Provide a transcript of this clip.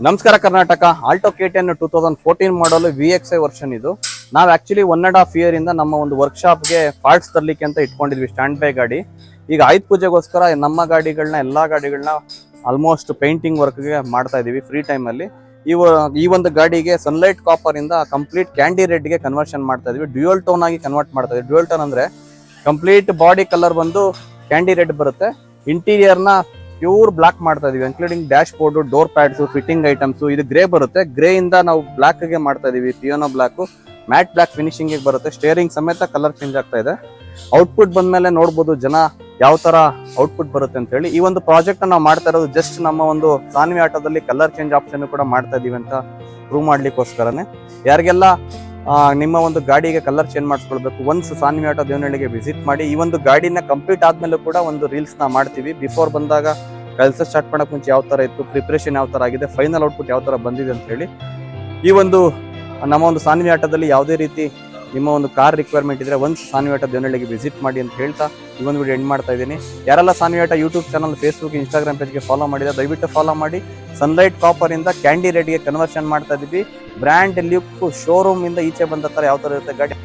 ನಮಸ್ಕಾರ Karnataka. Alto K10 2014 ಮಾಡಲ್ VXI version ಇದು. ನಾವು ಆಕ್ಚುಲಿ 1.5 year ಇಂದ ನಮ್ಮ ಒಂದು ವರ್ಕ್ಶಾಪ್ಗೆ ಪಾರ್ಟ್ಸ್ ತರಲಿಕ್ಕೆ ಅಂತ ಇಟ್ಕೊಂಡಿದ್ವಿ ಸ್ಟ್ಯಾಂಡ್ ಬೈ ಗಾಡಿ. ಈಗ ಆಯುಧ ಪೂಜೆಗೋಸ್ಕರ ನಮ್ಮ ಗಾಡಿಗಳನ್ನ ಎಲ್ಲಾ ಗಾಡಿಗಳನ್ನ ಆಲ್ಮೋಸ್ಟ್ ಪೇಂಟಿಂಗ್ ವರ್ಕ್ಗೆ ಮಾಡ್ತಾ ಇದೀವಿ ಫ್ರೀ ಟೈಮಲ್ಲಿ. ಈ ಒಂದು ಗಾಡಿಗೆ ಸನ್ಲೈಟ್ ಕಾಪರ್ ಇಂದ ಕಂಪ್ಲೀಟ್ ಕ್ಯಾಂಡಿ ರೆಡ್ಗೆ ಕನ್ವರ್ಷನ್ ಮಾಡ್ತಾ ಇದೀವಿ. ಡ್ಯೂಯಲ್ ಟೋನ್ ಆಗಿ ಕನ್ವರ್ಟ್ ಮಾಡ್ತಾ ಇದೀವಿ. ಡ್ಯೂಯಲ್ ಟೋನ್ ಅಂದ್ರೆ ಕಂಪ್ಲೀಟ್ ಬಾಡಿ ಕಲರ್ ಬಂದು ಕ್ಯಾಂಡಿ ರೆಡ್ ಬರುತ್ತೆ. ಇಂಟೀರಿಯರ್ನ ಪ್ಯೂರ್ ಬ್ಲಾಕ್ ಮಾಡ್ತಾ ಇದೀವಿ, including dash board, door pads, fitting items. ಇದು ಗ್ರೇ ಬರುತ್ತೆ. ಗ್ರೇ ಇಂದ ನಾವು ಬ್ಲಾಕ್ ಗೆ ಮಾಡ್ತಾ ಇದೀವಿ. ಪಿಯೋನೋ ಬ್ಲಾಕ್, ಮ್ಯಾಟ್ ಬ್ಲಾಕ್ ಫಿನಿಶಿಂಗ್ ಬರುತ್ತೆ. ಸ್ಟೇರಿಂಗ್ ಸಮೇತ ಕಲರ್ ಚೇಂಜ್ ಆಗ್ತಾ ಇದೆ. ಔಟ್ಪುಟ್ ಬಂದ್ಮೇಲೆ ನೋಡ್ಬೋದು ಜನ ಯಾವ ತರ ಔಟ್ಪುಟ್ ಬರುತ್ತೆ ಅಂತ ಹೇಳಿ. ಈ ಒಂದು ಪ್ರಾಜೆಕ್ಟ್ ನಾವು ಮಾಡ್ತಾ ಇರೋದು ಜಸ್ಟ್ ನಮ್ಮ ಒಂದು ಸಾನ್ವಿ ಆಟೋದಲ್ಲಿ ಕಲರ್ ಚೇಂಜ್ ಆಪ್ಷನ್ ಕೂಡ ಮಾಡ್ತಾ ಇದೀವಿ ಅಂತ ಪ್ರೂವ್ ಮಾಡ್ಲಿಕ್ಕೋಸ್ಕರನೇ. ಯಾರಿಗೆಲ್ಲ ನಿಮ್ಮ ಒಂದು ಗಾಡಿಗೆ ಕಲರ್ ಚೇಂಜ್ ಮಾಡಿಸ್ಕೊಳ್ಬೇಕು, ಒನ್ಸ್ ಸಾನ್ವಿ ಆಟೋ ದೇವನಹಳ್ಳಿಗೆ ವಿಸಿಟ್ ಮಾಡಿ. ಈ ಒಂದು ಗಾಡಿನ ಕಂಪ್ಲೀಟ್ ಆದ್ಮೇಲೆ ಕೂಡ ಒಂದು ರೀಲ್ಸ್ ನ ಮಾಡ್ತೀವಿ. ಬಿಫೋರ್ ಬಂದಾಗ ಕೆಲಸ ಸ್ಟಾರ್ಟ್ ಮಾಡಕ್ ಮುಂಚೆ ಯಾವ ತರ ಇತ್ತು, ಪ್ರಿಪರೇಷನ್ ಯಾವ ತರ ಆಗಿದೆ, ಫೈನಲ್ ಔಟ್ಪುಟ್ ಯಾವ ತರ ಬಂದಿದೆ ಅಂತ ಹೇಳಿ. ಈ ಒಂದು ನಮ್ಮ ಒಂದು ಸಾನ್ವಿ ಆಟೋದಲ್ಲಿ ಯಾವುದೇ ರೀತಿ ನಿಮ್ಮ ಒಂದು ಕಾರ್ ರಿಕ್ವೈರ್ಮೆಂಟ್ ಇದ್ರೆ ಒನ್ಸ್ ಸಾನ್ವಿ ಆಟೋ ದೇವನಹಳ್ಳಿಗೆ ವಿಸಿಟ್ ಮಾಡಿ ಅಂತ ಹೇಳ್ತಾ ಈ ಒಂದು ವಿಡಿಯೋ ಎಂಡ್ ಮಾಡ್ತಾ ಇದ್ದೀನಿ. ಯಾರೆಲ್ಲ Sanvi auto YouTube channel, Facebook, Instagram ಪೇಜ್ಗೆ ಫಾಲೋ ಮಾಡಿದ್ರೆ ದಯವಿಟ್ಟು ಫಾಲೋ ಮಾಡಿ. ಸನ್ಲೈಟ್ ಕಾಪರ್ ಇಂದ ಕ್ಯಾಂಡಿ ರೆಡ್ಗೆ ಕನ್ವರ್ಷನ್ ಮಾಡ್ತಾ ಇದೀವಿ. ಬ್ರ್ಯಾಂಡ್ ಲುಕ್ ಶೋರೂಮ್ ಇಂದ ಈಚೆ ಬಂದ ತರ ಯಾವ ತರ ಇರುತ್ತೆ ಗಾಡಿ.